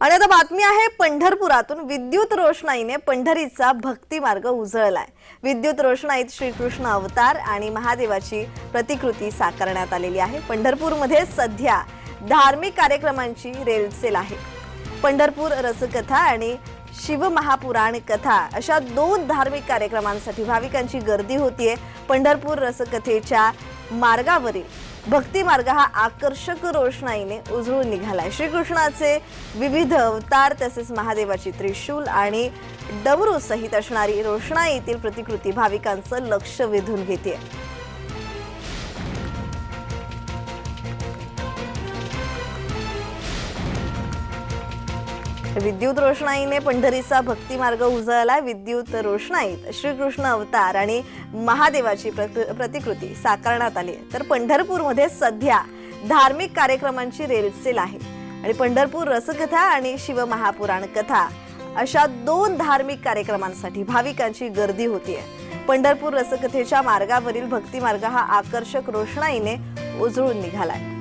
आणि आता बातमी आहे पंढरपुरातून विद्युत रोषणाईने पंढरीचा भक्ती मार्ग उजळलाय। विद्युत रोषणाईत श्रीकृष्ण अवतार आणि महादेवाची प्रतिकृती साकारण्यात आलेली आहे। पंढरपूरमध्ये सध्या धार्मिक कार्यक्रमांची रेलचेल आहे। पंढरपूर रसकथा आणि शिव महापुराण कथा अशा दोन धार्मिक कार्यक्रमांसाठी भाविकांची गर्दी होतीये। पंढरपूर रसकथेच्या मार्गावरील भक्ती मार्ग हा आकर्षक रोषणाईने उजळून निघालाय। श्रीकृष्णाचे विविध अवतार तसेच महादेवाची त्रिशूल आणि डमरू सहित असणारी रोषणाईतील प्रतिकृती भाविकांचं लक्ष वेधून घेते। विद्युत रोषणाईने पंढरीचा भक्ती मार्ग उजळला। विद्युत रोषणाईत श्रीकृष्ण अवतार आणि महादेवाची प्रतिकृती साकारण्यात आली। तर पंढरपूरमध्ये सध्या धार्मिक कार्यक्रमांची रेलचेल आहे आणि पंढरपूर रसकथा आणि शिव महापुराण कथा अशा दोन धार्मिक कार्यक्रमांसाठी भाविकांची गर्दी होतीये। पंढरपूर रसकथेच्या मार्गावरील भक्ती मार्ग हा आकर्षक रोषणाईने उजळून निघालाय।